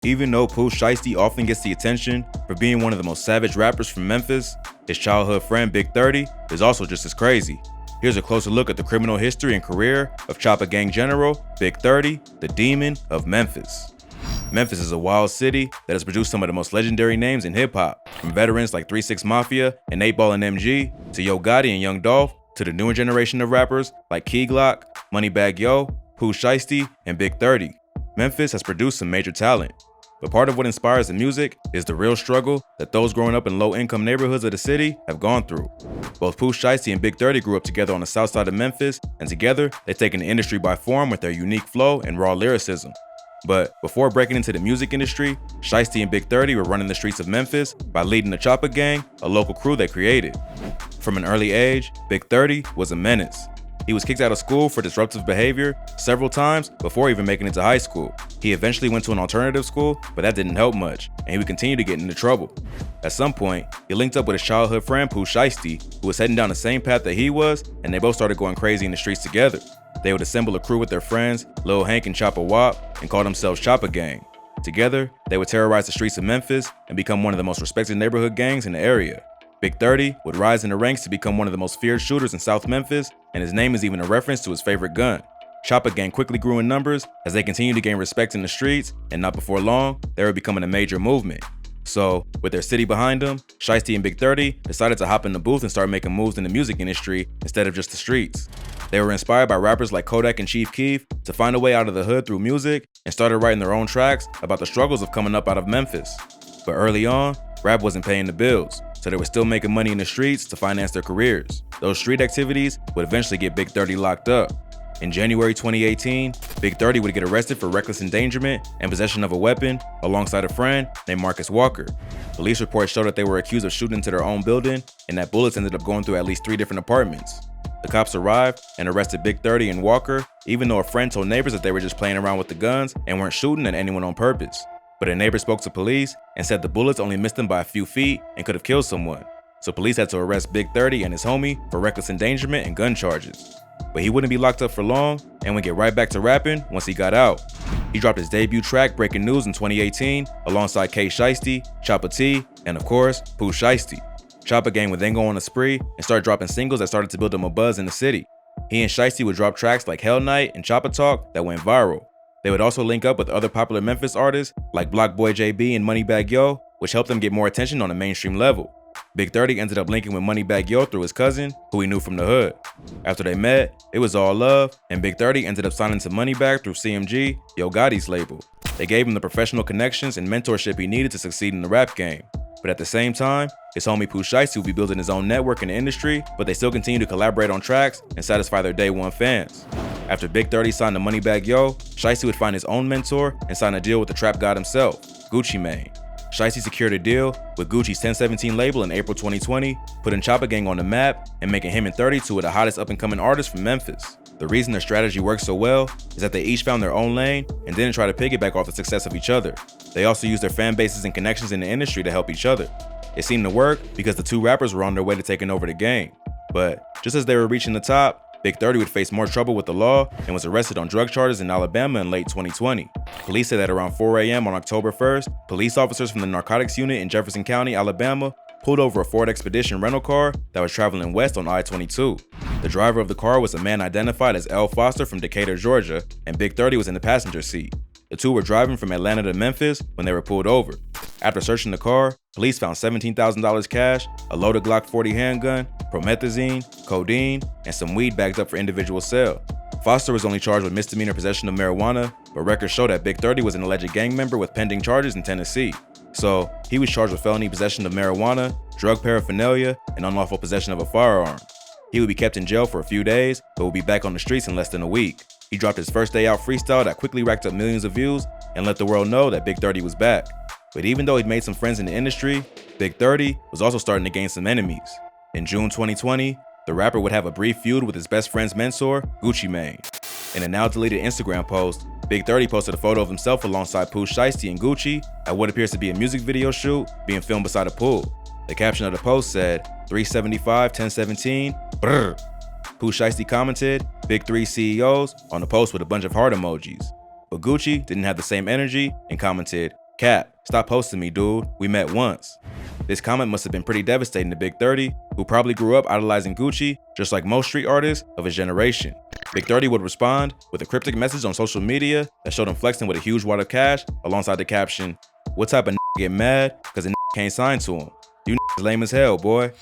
Even though Pooh Shiesty often gets the attention for being one of the most savage rappers from Memphis, his childhood friend Big 30 is also just as crazy. Here's a closer look at the criminal history and career of Choppa Gang General Big 30, the Demon of Memphis. Memphis is a wild city that has produced some of the most legendary names in hip-hop, from veterans like 3 6 Mafia and 8 Ball and MG, to Yo Gotti and Young Dolph, to the newer generation of rappers like Key Glock, Moneybagg Yo, Pooh Shiesty, and Big 30. Memphis has produced some major talent. But part of what inspires the music is the real struggle that those growing up in low-income neighborhoods of the city have gone through. Both Pooh Shiesty and Big 30 grew up together on the south side of Memphis, and together they've taken the industry by storm with their unique flow and raw lyricism. But before breaking into the music industry, Shiesty and Big 30 were running the streets of Memphis by leading the Choppa Gang, a local crew they created. From an early age, Big 30 was a menace. He was kicked out of school for disruptive behavior several times before even making it to high school. He eventually went to an alternative school, but that didn't help much, and he would continue to get into trouble. At some point, he linked up with his childhood friend Pooh Shiesty, who was heading down the same path that he was, and they both started going crazy in the streets together. They would assemble a crew with their friends, Lil Hank and Choppa Wop, and call themselves Choppa Gang. Together, they would terrorize the streets of Memphis and become one of the most respected neighborhood gangs in the area. Big 30 would rise in the ranks to become one of the most feared shooters in South Memphis, and his name is even a reference to his favorite gun. Choppa Gang quickly grew in numbers as they continued to gain respect in the streets, and not before long, they were becoming a major movement. So, with their city behind them, Shiesty and Big 30 decided to hop in the booth and start making moves in the music industry instead of just the streets. They were inspired by rappers like Kodak and Chief Keef to find a way out of the hood through music and started writing their own tracks about the struggles of coming up out of Memphis. But early on, rap wasn't paying the bills, so they were still making money in the streets to finance their careers. Those street activities would eventually get Big 30 locked up. In January 2018, Big 30 would get arrested for reckless endangerment and possession of a weapon alongside a friend named Marcus Walker. Police reports show that they were accused of shooting into their own building and that bullets ended up going through at least 3 different apartments. The cops arrived and arrested Big 30 and Walker, even though a friend told neighbors that they were just playing around with the guns and weren't shooting at anyone on purpose. But a neighbor spoke to police and said the bullets only missed them by a few feet and could have killed someone. So police had to arrest Big 30 and his homie for reckless endangerment and gun charges. But he wouldn't be locked up for long and would get right back to rapping once he got out. He dropped his debut track, Breaking News, in 2018 alongside K Shiesty, Choppa T, and of course, Pooh Shiesty. Choppa Gang would then go on a spree and start dropping singles that started to build him a buzz in the city. He and Shiesty would drop tracks like Hell Night and Choppa Talk that went viral. They would also link up with other popular Memphis artists like Block Boy JB and Moneybagg Yo, which helped them get more attention on a mainstream level. Big 30 ended up linking with Moneybagg Yo through his cousin, who he knew from the hood. After they met, it was all love, and Big 30 ended up signing to Moneybagg through CMG, Yo Gotti's label. They gave him the professional connections and mentorship he needed to succeed in the rap game. But at the same time, his homie Pooh Shiesty would be building his own network in the industry, but they still continue to collaborate on tracks and satisfy their day one fans. After Big 30 signed to Moneybagg Yo, Shiesty would find his own mentor and sign a deal with the trap god himself, Gucci Mane. Shiesty secured a deal with Gucci's 1017 label in April 2020, putting Choppa Gang on the map and making him and 30 two of the hottest up-and-coming artists from Memphis. The reason their strategy worked so well is that they each found their own lane and didn't try to piggyback off the success of each other. They also used their fan bases and connections in the industry to help each other. It seemed to work because the two rappers were on their way to taking over the game. But just as they were reaching the top, Big 30 would face more trouble with the law and was arrested on drug charges in Alabama in late 2020. Police said that around 4 a.m. on October 1st, police officers from the narcotics unit in Jefferson County, Alabama, pulled over a Ford Expedition rental car that was traveling west on I-22. The driver of the car was a man identified as L. Foster from Decatur, Georgia, and Big 30 was in the passenger seat. The two were driving from Atlanta to Memphis when they were pulled over. After searching the car, police found $17,000 cash, a loaded Glock 40 handgun, promethazine, codeine, and some weed bagged up for individual sale. Foster was only charged with misdemeanor possession of marijuana, but records show that Big 30 was an alleged gang member with pending charges in Tennessee. So, he was charged with felony possession of marijuana, drug paraphernalia, and unlawful possession of a firearm. He would be kept in jail for a few days, but would be back on the streets in less than a week. He dropped his first day out freestyle that quickly racked up millions of views and let the world know that Big 30 was back. But even though he'd made some friends in the industry, Big 30 was also starting to gain some enemies. In June 2020, the rapper would have a brief feud with his best friend's mentor, Gucci Mane. In a now-deleted Instagram post, Big 30 posted a photo of himself alongside Pooh Shiesty and Gucci at what appears to be a music video shoot being filmed beside a pool. The caption of the post said, 375 1017, brr. Pooh Shiesty commented, Big 3 CEOs, on the post with a bunch of heart emojis. But Gucci didn't have the same energy and commented, Cap, stop posting me, dude. We met once. This comment must have been pretty devastating to Big 30, who probably grew up idolizing Gucci just like most street artists of his generation. Big 30 would respond with a cryptic message on social media that showed him flexing with a huge wad of cash alongside the caption, "What type of get mad cause a can't sign to him? You lame as hell, boy."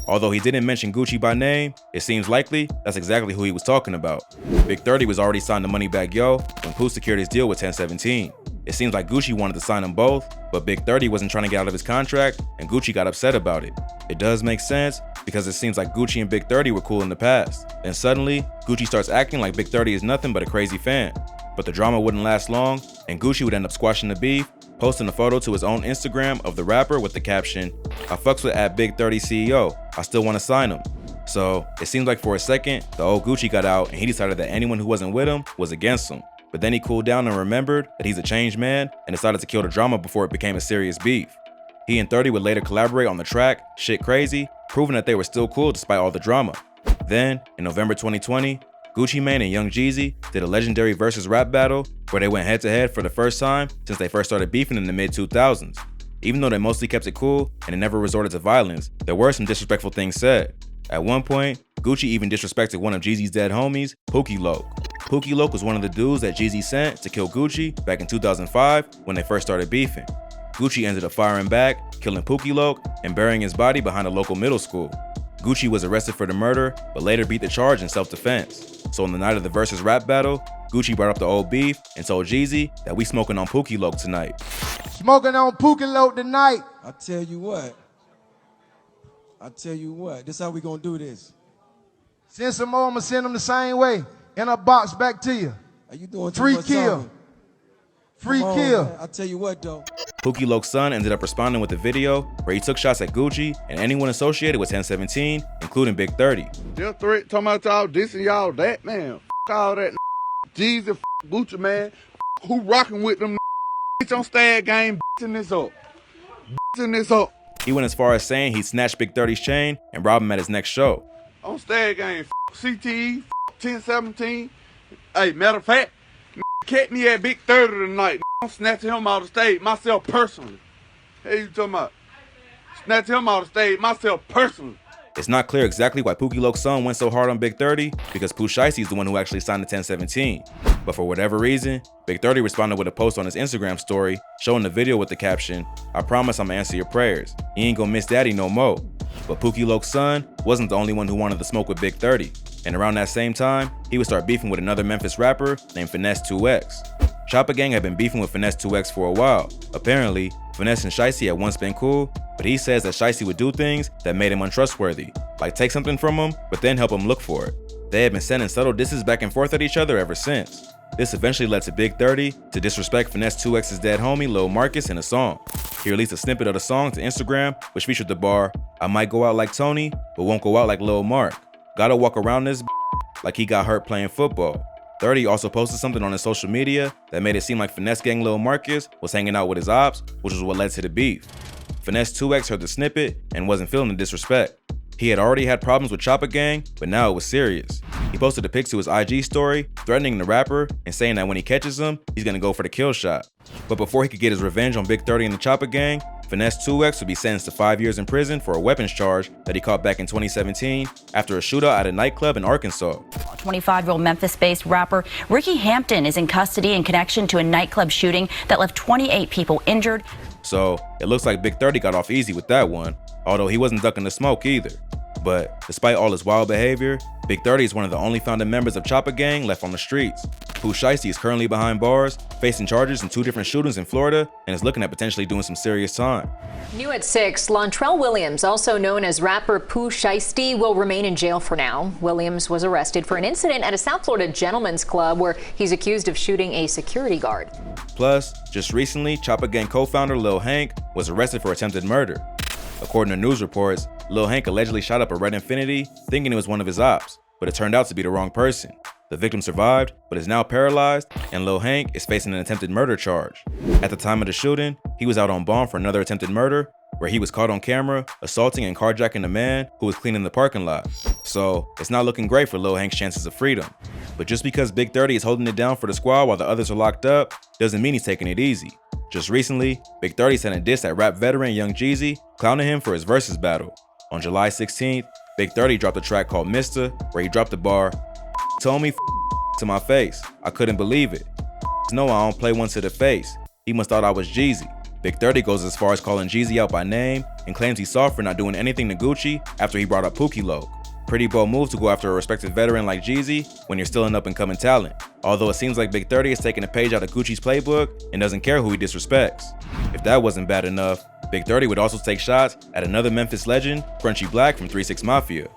Although he didn't mention Gucci by name, it seems likely that's exactly who he was talking about. Big 30 was already signed to Moneybagg Yo when Pooh secured his deal with 1017. It seems like Gucci wanted to sign them both, but Big 30 wasn't trying to get out of his contract, and Gucci got upset about it. It does make sense, because it seems like Gucci and Big 30 were cool in the past. Then suddenly, Gucci starts acting like Big 30 is nothing but a crazy fan. But the drama wouldn't last long, and Gucci would end up squashing the beef, posting a photo to his own Instagram of the rapper with the caption, "I fucks with @Big 30 CEO, I still wanna sign him." So, it seems like for a second, the old Gucci got out and he decided that anyone who wasn't with him was against him. But then he cooled down and remembered that he's a changed man and decided to kill the drama before it became a serious beef. He and 30 would later collaborate on the track, Shit Crazy, proving that they were still cool despite all the drama. Then, in November 2020, Gucci Mane and Young Jeezy did a legendary versus rap battle where they went head to head for the first time since they first started beefing in the mid-2000s. Even though they mostly kept it cool and it never resorted to violence, there were some disrespectful things said. At one point, Gucci even disrespected one of Jeezy's dead homies, Pookie Loc. Pookie Loc was one of the dudes that Jeezy sent to kill Gucci back in 2005 when they first started beefing. Gucci ended up firing back, killing Pookie Loc, and burying his body behind a local middle school. Gucci was arrested for the murder, but later beat the charge in self-defense. So on the night of the versus rap battle, Gucci brought up the old beef and told Jeezy that we smoking on Pookie Loc tonight. Smoking on Pookie Loc tonight. I tell you what, this how we gonna do this. Send some more, I'ma send them the same way. In a box back to you. Are you doing free kill? Free kill. Man. I tell you what though. Pookie Loc's son ended up responding with a video where he took shots at Gucci and anyone associated with 1017, including Big 30. They're threat talking about y'all this and y'all that, man. All that Jesus, Gucci, man. Who rocking with them? Bitch on Stag Game, bitching this up. Bitching this up. He went as far as saying he'd snatch Big 30's chain and rob him at his next show. On Stag Game, CTE, 1017. Hey, matter of fact, catch me at Big 30 tonight. I'm snatching him out of stage myself personally. Hey, you talking about? Snatch him out of stage myself personally. It's not clear exactly why Pookie Loc's son went so hard on Big 30 because Pooh Shiesty is the one who actually signed the 1017. But for whatever reason, Big 30 responded with a post on his Instagram story showing the video with the caption, "I promise I'ma answer your prayers. You ain't gonna miss daddy no more." But Pookie Loc's son wasn't the only one who wanted to smoke with Big 30. And around that same time, he would start beefing with another Memphis rapper named Finesse 2X. Choppa Gang had been beefing with Finesse 2X for a while. Apparently, Finesse and Shiesty had once been cool, but he says that Shiesty would do things that made him untrustworthy, like take something from him, but then help him look for it. They had been sending subtle disses back and forth at each other ever since. This eventually led to Big 30 to disrespect Finesse 2X's dead homie Lil Marcus in a song. He released a snippet of the song to Instagram, which featured the bar, "I might go out like Tony, but won't go out like Lil Mark. Gotta walk around this like he got hurt playing football." 30 also posted something on his social media that made it seem like Finesse Gang Lil Marcus was hanging out with his ops, which was what led to the beef. Finesse 2X heard the snippet and wasn't feeling the disrespect. He had already had problems with Choppa Gang, but now it was serious. He posted a pic to his IG story, threatening the rapper and saying that when he catches him, he's gonna go for the kill shot. But before he could get his revenge on Big 30 and the Choppa Gang, Finesse 2X would be sentenced to 5 years in prison for a weapons charge that he caught back in 2017 after a shootout at a nightclub in Arkansas. 25-year-old Memphis-based rapper Ricky Hampton is in custody in connection to a nightclub shooting that left 28 people injured. So it looks like Big 30 got off easy with that one, although he wasn't ducking the smoke either. But despite all his wild behavior, Big 30 is one of the only founding members of Choppa Gang left on the streets. Pooh Shiesty is currently behind bars, facing charges in 2 different shootings in Florida, and is looking at potentially doing some serious time. New at 6, Lontrell Williams, also known as rapper Pooh Shiesty, will remain in jail for now. Williams was arrested for an incident at a South Florida gentleman's club where he's accused of shooting a security guard. Plus, just recently, Choppa Gang co-founder Lil Hank was arrested for attempted murder. According to news reports, Lil Hank allegedly shot up a red Infiniti thinking it was one of his ops, but it turned out to be the wrong person. The victim survived, but is now paralyzed, and Lil Hank is facing an attempted murder charge. At the time of the shooting, he was out on bond for another attempted murder, where he was caught on camera assaulting and carjacking a man who was cleaning the parking lot. So, it's not looking great for Lil Hank's chances of freedom. But just because Big 30 is holding it down for the squad while the others are locked up, doesn't mean he's taking it easy. Just recently, Big 30 sent a diss at rap veteran Young Jeezy, clowning him for his versus battle. On July 16th, Big 30 dropped a track called Mr., where he dropped the bar, "Told me to my face. I couldn't believe it. No, I don't play one to the face. He must thought I was Jeezy." Big 30 goes as far as calling Jeezy out by name and claims he's soft for not doing anything to Gucci after he brought up Pookie Loc. Pretty bold move to go after a respected veteran like Jeezy when you're still an up-and-coming talent, although it seems like Big 30 is taking a page out of Gucci's playbook and doesn't care who he disrespects. If that wasn't bad enough, Big 30 would also take shots at another Memphis legend, Crunchy Black from 3 6 Mafia.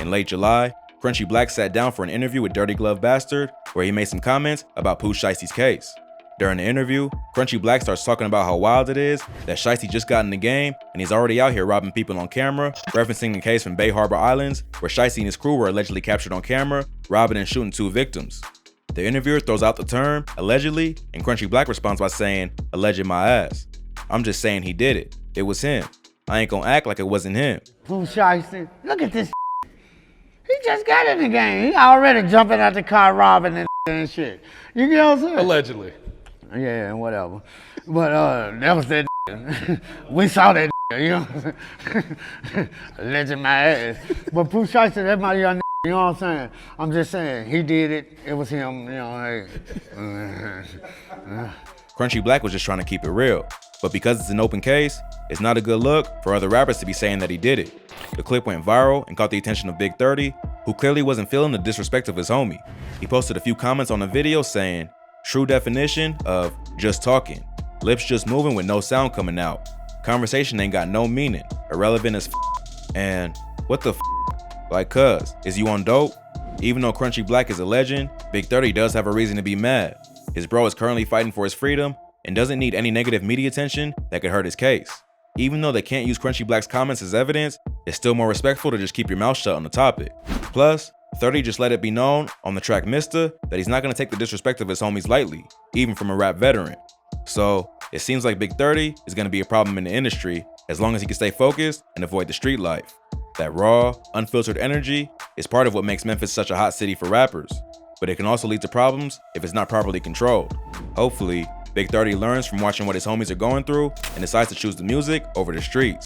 In late July, Crunchy Black sat down for an interview with Dirty Glove Bastard, where he made some comments about Pooh Shiesty's case. During the interview, Crunchy Black starts talking about how wild it is that Shiesty just got in the game and he's already out here robbing people on camera, referencing the case from Bay Harbor Islands where Shiesty and his crew were allegedly captured on camera, robbing and shooting 2 victims. The interviewer throws out the term, allegedly, and Crunchy Black responds by saying, "Alleged my ass. I'm just saying he did it. It was him. I ain't gonna act like it wasn't him." Pooh Shiesty, look at this. He just got in the game. He already jumping out the car robbing and shit. You get what I'm saying? Allegedly. Yeah, whatever. But that was that. We saw that. You know what I'm saying? Alleged my ass. But Pooh Shiesty, that's my young. You know what I'm saying? I'm just saying he did it. It was him. You know. Hey. Crunchy Black was just trying to keep it real, but because it's an open case, it's not a good look for other rappers to be saying that he did it. The clip went viral and caught the attention of Big 30, who clearly wasn't feeling the disrespect of his homie. He posted a few comments on the video saying, "True definition of just talking. Lips just moving with no sound coming out. Conversation ain't got no meaning. Irrelevant as and what the like cuz, is you on dope?" Even though Crunchy Black is a legend, Big 30 does have a reason to be mad. His bro is currently fighting for his freedom and doesn't need any negative media attention that could hurt his case. Even though they can't use Crunchy Black's comments as evidence, it's still more respectful to just keep your mouth shut on the topic. Plus, 30 just let it be known on the track Mr. that he's not going to take the disrespect of his homies lightly, even from a rap veteran. So, it seems like Big 30 is going to be a problem in the industry as long as he can stay focused and avoid the street life. That raw, unfiltered energy is part of what makes Memphis such a hot city for rappers, but it can also lead to problems if it's not properly controlled. Hopefully, Big 30 learns from watching what his homies are going through and decides to choose the music over the streets.